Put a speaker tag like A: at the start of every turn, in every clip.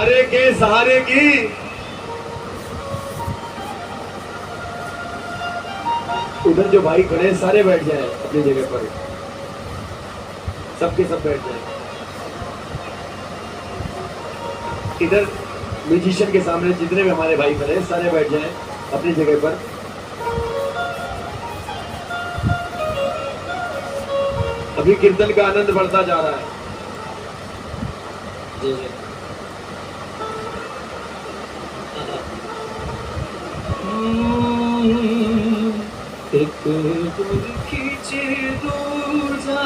A: अरे के सहारे की उधर जो भाई खड़े हैं सारे बैठ जाए अपनी जगह पर, सबके सब बैठ जाए। इधर म्यूजिशियन के सामने जितने भी हमारे भाई खड़े हैं सारे बैठ जाए अपनी जगह पर। अभी कीर्तन का आनंद बढ़ता जा रहा है। जी जी।
B: एक दूर खींचे दूजा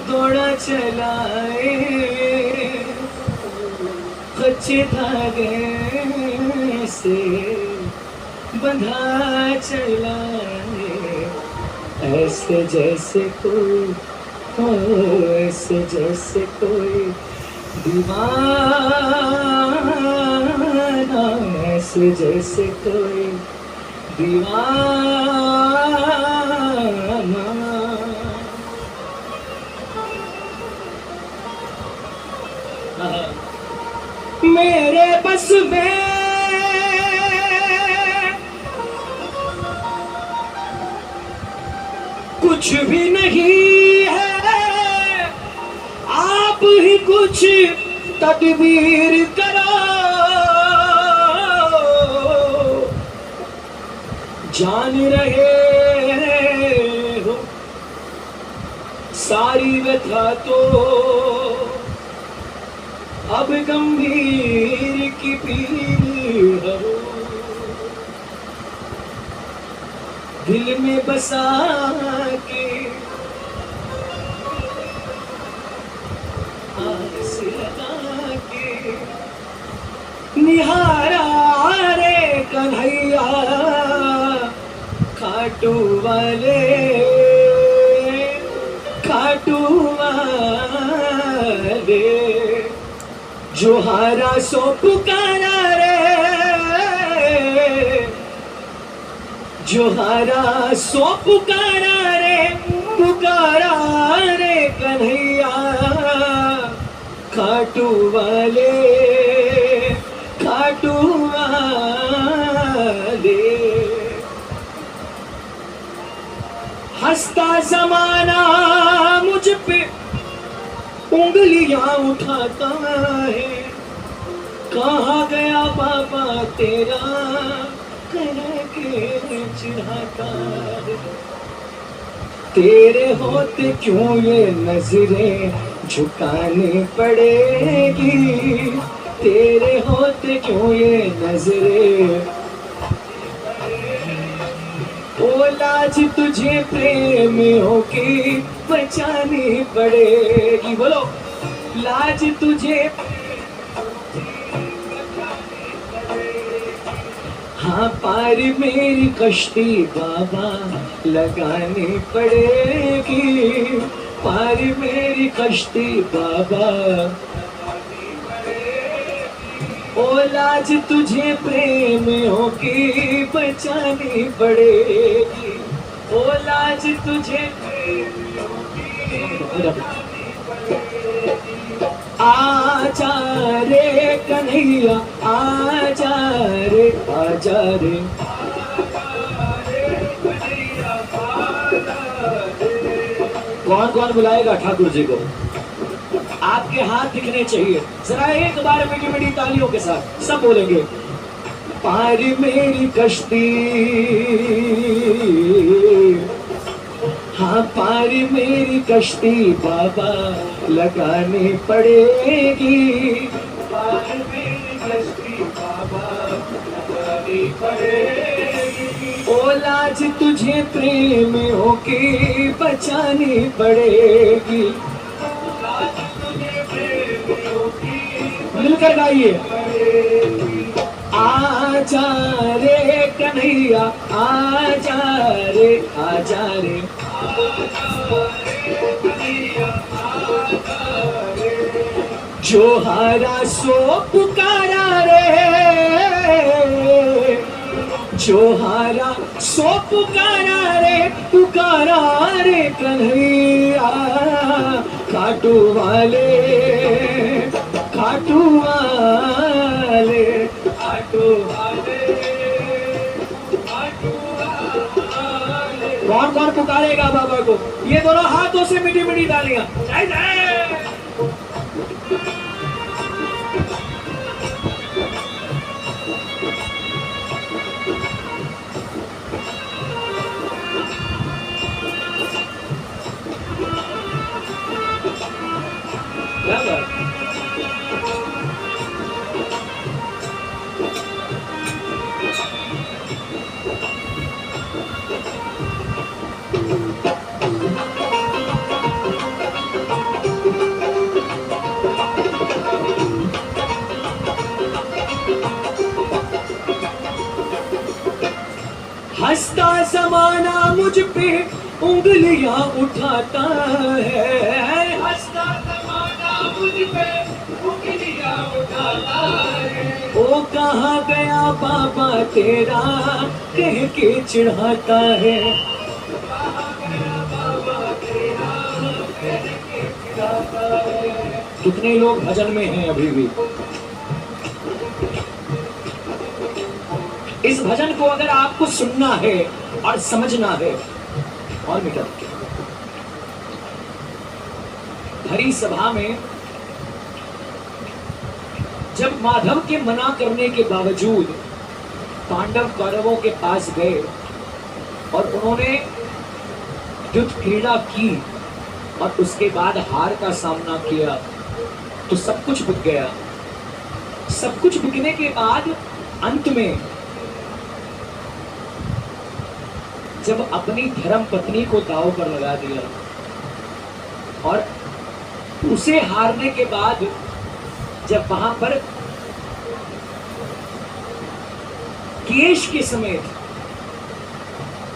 B: दौड़ा चलाए, कच्चे धागे से बंधा चलाए, ऐसे जैसे कोई हो, ऐसे जैसे कोई दीवाना, ऐसे जैसे कोई दीवाना। मेरे बस में कुछ भी नहीं है, आप ही कुछ तदबीर करो। जान रहे हो सारी व्यथा तो अब गंभीर की पीर हो, दिल में बसा के आस लगा के निहारा रे कन्हैया खाटू वाले, खाटू वाले, जो हारा सो पुकारा रे, जो हारा सो पुकारा रे, पुकारा रे कन्हैया खाटू वाले, खाटू वाले। हंसता जमाना मुझ पे उंगलियां उठाता है, कहाँ गया बाबा तेरा करके चिढ़ाता है। तेरे होते क्यों ये नजरें झुकानी पड़ेगी, तेरे होते क्यों ये नजरें। ओ लाज तुझे प्रेमियों की बचानी पड़ेगी, बोलो लाज तुझे। हाँ पार मेरी कश्ती बाबा लगानी पड़ेगी, पार मेरी कश्ती बाबा। ओ लाज तुझे प्रेमियों की बचानी पड़ेगी, ओ लाज तुझे प्रेमियों की बचानी पड़ेगी। आजा रे कन्हैया आजा रे, आजा रे, कौन कौन बुलाएगा ठाकुर जी को? आपके हाथ दिखने चाहिए जरा एक बार मीठी मीठी तालियों के साथ सब बोलेंगे। पार मेरी कश्ती, हाँ पार मेरी कश्ती बाबा लगानी पड़ेगी, पार मेरी कश्ती बाबा लगानी पड़ेगी। ओ लाज तुझे प्रेमियों की बचानी पड़ेगी, मिलकर गाइए। आजा रे कन्हैया आजा रे, आजा रे, जो हारा सो पुकारा रे, जो हारा सो पुकारा रे, पुकारा रे कन्हैया खाटू वाले, खाटू वाले, खाटू वाले, खाटू वाले। कौन कौन पुकारेगा बाबा को? ये दोनों हाथों से मीठी मीठी तालियां। जय जय। क्या बात? हंसता जमाना मुझ पे उंगलियां उठाता है, हंसता जमाना मुझ पे उंगलियां उठाता है। ओ कहाँ गया बाबा तेरा कह के चिढ़ाता है, कहाँ गया बाबा तेरा कह के चिढ़ाता है। कितने लोग भजन में हैं अभी भी? इस भजन को अगर आपको सुनना है और समझना है, और मिटा हरी सभा में जब माधव के मना करने के बावजूद पांडव कौरवों के पास गए और उन्होंने युद्ध क्रीड़ा की और उसके बाद हार का सामना किया, तो सब कुछ बिक गया। सब कुछ बिकने के बाद अंत में जब अपनी धर्म पत्नी को दांव पर लगा दिया और उसे हारने के बाद जब वहां पर केश के समेत,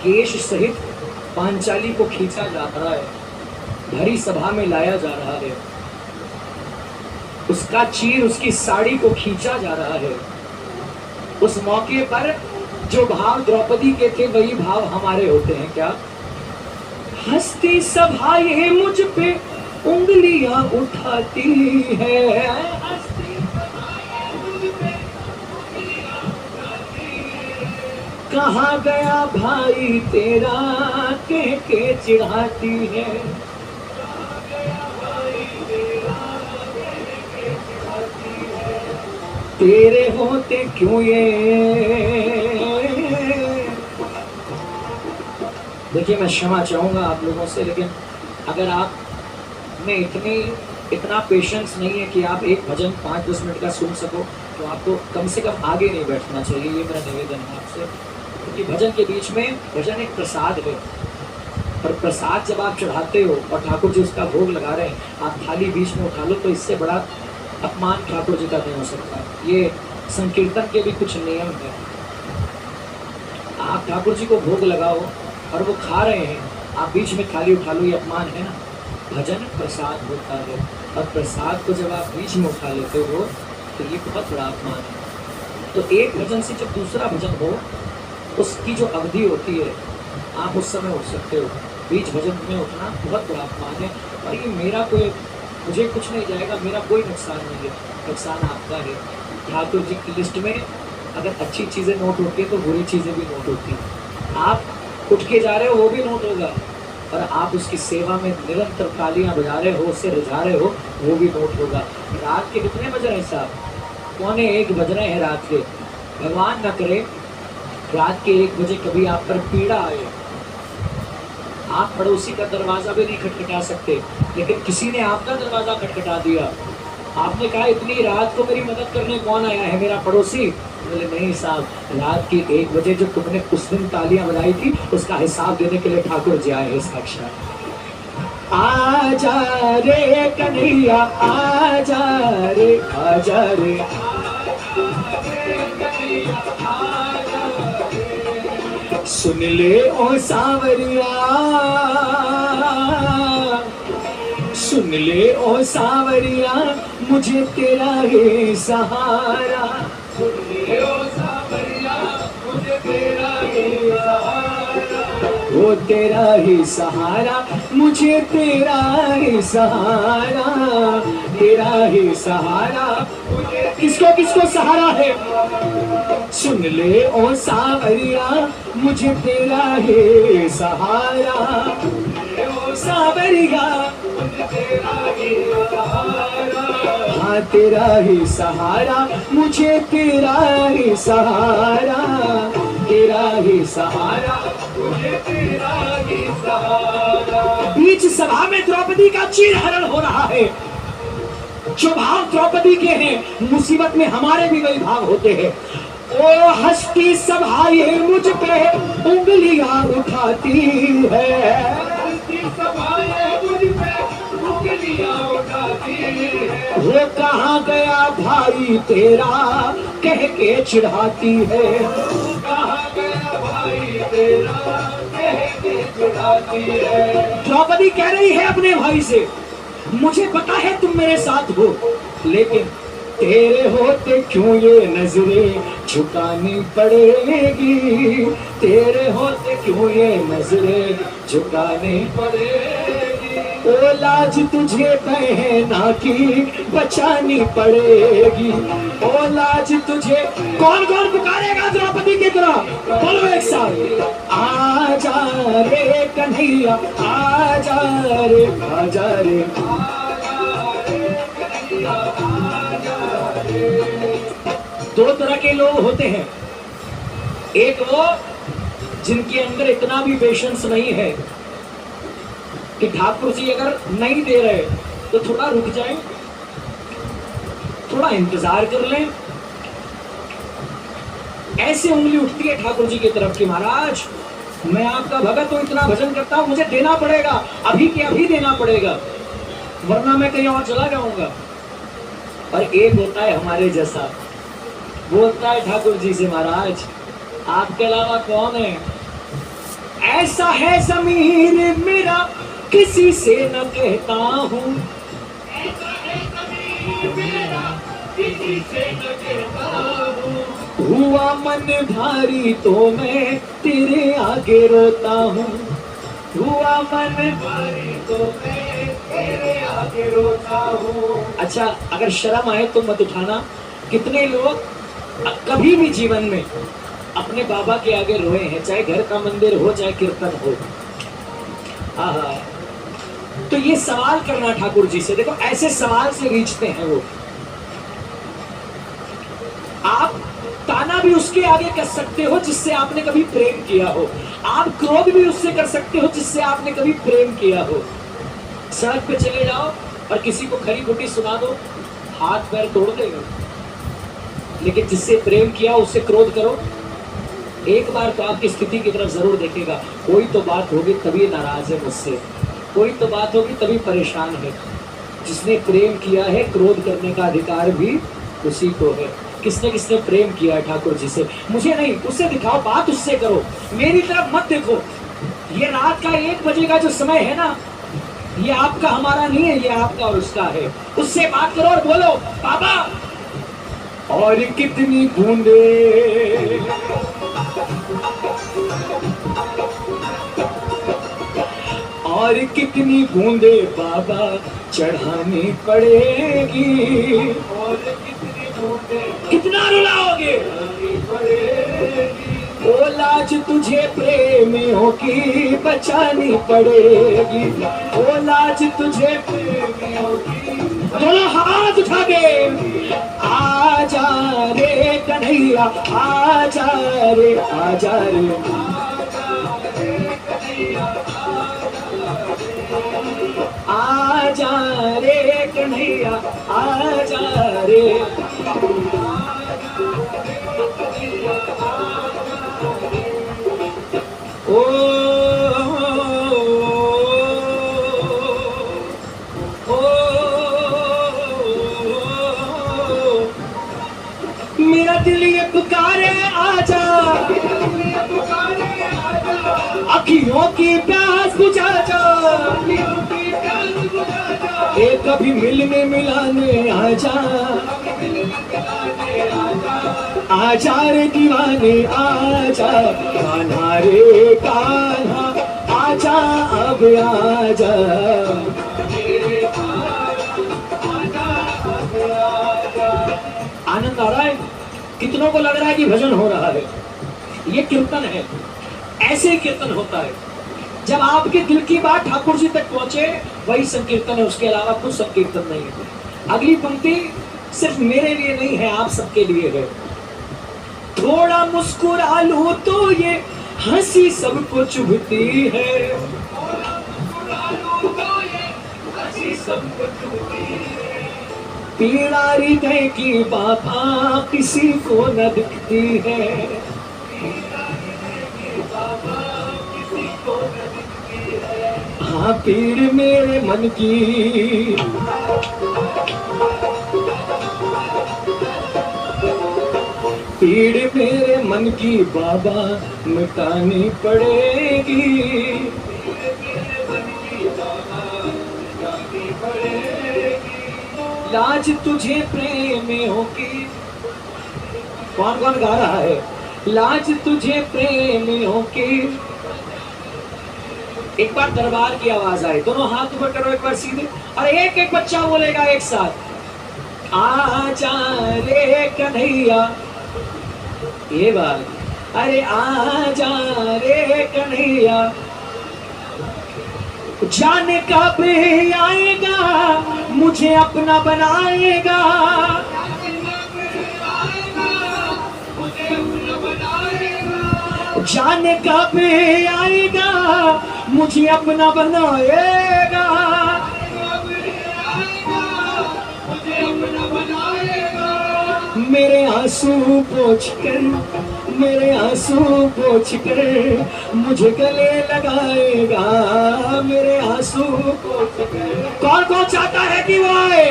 B: केश सहित पांचाली को खींचा जा रहा है, भरी सभा में लाया जा रहा है, उसका चीर, उसकी साड़ी को खींचा जा रहा है, उस मौके पर जो भाव द्रौपदी के थे वही भाव हमारे होते हैं क्या? हंसती सभा ये मुझ पे उंगलियां उठाती है, हंसती सभा ये मुझ पे उंगलियां उठाती है। कहाँ गया भाई तेरा कह के चिढ़ाती है, कहाँ गया भाई तेरा कह के चिढ़ाती है। तेरे होते क्यों ये। देखिए मैं क्षमा चाहूंगा आप लोगों से, लेकिन अगर आप में इतना पेशेंस नहीं है कि आप एक भजन 5-10 मिनट का सुन सको, तो आपको कम से कम आगे नहीं बैठना चाहिए। ये मेरा निवेदन है आपसे, क्योंकि भजन के बीच में भजन एक प्रसाद है, और प्रसाद जब आप चढ़ाते हो और ठाकुर जी उसका भोग लगा रहे हैं, आप थाली बीच में उठा लो, तो इससे बड़ा अपमान ठाकुर जी का नहीं हो सकता। ये संकीर्तन के भी कुछ नियम है। आप ठाकुर जी को भोग लगाओ और वो खा रहे हैं, आप बीच में थाली उठा लो, ये अपमान है ना। भजन प्रसाद होता है, और प्रसाद को जब आप बीच में उठा लेते हो तो ये बहुत बड़ा अपमान है। तो एक भजन से जब दूसरा भजन हो, उसकी जो अवधि होती है आप उस समय उठ सकते हो, बीच भजन में उठना बहुत बड़ा अपमान है। और ये मुझे कुछ नहीं जाएगा, मेरा कोई नुकसान नहीं है, नुकसान आपका है। ठाकुर जी की लिस्ट में अगर अच्छी चीज़ें नोट होती है तो बुरी चीज़ें भी नोट होती हैं। आप उठ के जा रहे हो वो भी नोट होगा, और आप उसकी सेवा में निरंतर तालियां बजा रहे हो, उससे रिझा रहे हो, वो भी नोट होगा। रात के कितने बज रहे हैं साहब? 1:45 बज रहे हैं रात के। भगवान न करे रात के 1 बजे कभी आप पर पीड़ा आए, आप पड़ोसी का दरवाजा भी नहीं खटखटा सकते, लेकिन किसी ने आपका दरवाजा खटखटा दिया। आपने कहा इतनी रात को मेरी मदद करने कौन आया है, मेरा पड़ोसी? बोले नहीं साहब, रात की 1 बजे जो तुमने उस दिन तालियां बजाई थी उसका हिसाब देने के लिए ठाकुर जी आए हैं साक्षात। आजा रे कन्हैया आजा रे, आजा रे, सुन ले ओ सावरिया, सुन ले ओ सावरिया, मुझे तेरा है सहारा। सुन ले ओ सावरिया, मुझे तेरा है सहारा। वो तेरा ही सहारा, मुझे तेरा ही सहारा, तेरा ही सहारा। किसको किसको सहारा है? सुन ले ओ सावरिया, मुझे तेरा ही सहारा, ओ सावरिया, मुझे तेरा ही सहारा। हाँ तेरा ही सहारा, मुझे तेरा ही सहारा, तेरा ही सहारा, मुझे तेरा ही सहारा। बीच सभा में द्रौपदी का चीरहरण हो रहा है। जो भाव द्रौपदी के हैं, मुसीबत में हमारे भी वही भाव होते हैं। ओ हंसती सभा ये मुझ पे उंगलियां उठाती है, हंसती सभा ये मुझ पे उंगलियां उठाती है। वो कहाँ गया भाई तेरा कह के चिढ़ाती है, कहाँ गया भाई तेरा कह के चिढ़ाती है। द्रौपदी कह रही है अपने भाई से, मुझे पता है तुम मेरे साथ हो, लेकिन तेरे होते क्यों ये नजरें झुकानी पड़ेगी, तेरे होते क्यों ये नजरें झुकानी पड़ेगी। ओ लाज तुझे बहना की बचानी पड़ेगी, ओ लाज तुझे। कौन कौन पुकारेगा द्रौपदी की तरह? बोलो एक साथ, आजा रे कन्हैया, आजा रे, आजा रे, दो तरह के लोग होते हैं। एक वो जिनके अंदर इतना भी पेशेंस नहीं है कि ठाकुर जी अगर नहीं दे रहे तो थोड़ा रुक जाएं, थोड़ा इंतजार कर लें। ऐसे उंगली उठती है ठाकुर जी की तरफ कि महाराज मैं आपका भगत हूं, इतना भजन करता हूं, मुझे देना पड़ेगा, अभी के अभी देना पड़ेगा, वरना मैं कहीं और चला जाऊंगा। और एक होता है हमारे जैसा, वो होता है ठाकुर जी से, महाराज आपके अलावा कौन है? ऐसा है ज़मीर मेरा किसी से न कहता हूँ, ऐसा है ज़मीर मेरा किसी से न कहता हूँ। हुआ मन भारी तो मैं तेरे आगे रोता हूँ, हुआ मन भारी तो मैं तेरे आगे रोता हूँ। अच्छा अगर शर्म आए तो मत उठाना। कितने लोग कभी भी जीवन में अपने बाबा के आगे रोए हैं, चाहे घर का मंदिर हो चाहे कीर्तन हो। आहा, तो ये सवाल करना ठाकुर जी से, देखो ऐसे सवाल से रीझते हैं वो। आप ताना भी उसके आगे कर सकते हो जिससे आपने कभी प्रेम किया हो, आप क्रोध भी उससे कर सकते हो जिससे आपने कभी प्रेम किया हो। सड़क पे चले जाओ और किसी को खरी खोटी सुना दो, हाथ पैर तोड़ देगा, लेकिन जिससे प्रेम किया उससे क्रोध करो, एक बार तो आपकी स्थिति की तरफ जरूर देखेगा। कोई तो बात होगी तभी नाराज है मुझसे, कोई तो बात होगी तभी परेशान है। जिसने प्रेम किया है क्रोध करने का अधिकार भी उसी को है। किसने किसने प्रेम किया है ठाकुर जी से? मुझे नहीं, उससे दिखाओ, बात उससे करो, मेरी तरफ मत देखो। ये रात का 1 बजे का जो समय है ना, ये आपका हमारा नहीं है, ये आपका और उसका है। उससे बात करो और बोलो बाबा और कितनी बूंदे और कितनी बूंदे बाबा चढ़ानी पड़ेगी, और कितनी बूंदे, कितना रुलाओगे? ओ लाज तुझे प्रेमियों की बचानी पड़ेगी, ओ लाज तुझे प्रेमियों की। दोनों हाथ उठा के आजा रे कन्हैया, आजा रे, आजा रे, आजा रे कन्हैया, आजा रे। ओ मेरा दिल ये पुकारे आजा, अखियों की प्यास बुझा जा, एक कभी मिलने मिलाने आजा, आजा रे दीवाने आजा, कान्हा रे कान्हा। आजा अब आजा, आनंद आ रहा है? कितनों को लग रहा है कि भजन हो रहा है? ये कीर्तन है। ऐसे कीर्तन होता है जब आपके दिल की बात ठाकुर जी तक पहुंचे, वही संकीर्तन है, उसके अलावा कुछ संकीर्तन नहीं है। अगली पंक्ति सिर्फ मेरे लिए नहीं है, आप सबके लिए है। थोड़ा मुस्कुरा लो तो ये हंसी सबको चुभती है, पीड़ा हृदय की बाबा किसी को न दिखती है। हाँ पीड़ मेरे मन की, पीड़ मेरे मन की बाबा मिटानी पड़ेगी। लाज तुझे प्रेमियों की, कौन कौन गा रहा है? लाज तुझे प्रेमियों की। एक बार दरबार की आवाज आए, दोनों हाथ ऊपर करो एक बार सीधे, और एक एक बच्चा बोलेगा एक साथ, आजा रे कन्हैया। ये बात, अरे आजा रे कन्हैया, जाने कब आएगा मुझे अपना बनाएगा, जाने कब आएगा मुझे अपना बनाएगा। मेरे आंसू पोंछ कर, मेरे आंसू पोंछ कर मुझे गले लगाएगा, मेरे आंसू पोंछ कर। कौन कौन चाहता है कि वो आए?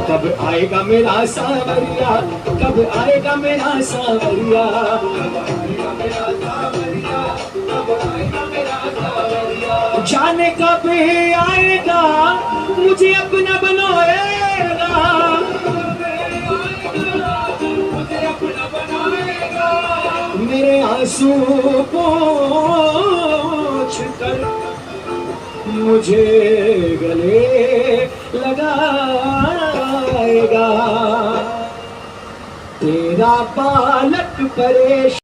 B: कब आएगा मेरा सावरिया, कब आएगा मेरा सावरिया, जाने कब आएगा मुझे अपना बनाएगा। मेरे आंसू पोंछ कर मुझे गले लगाएगा, तेरा बालक परेशान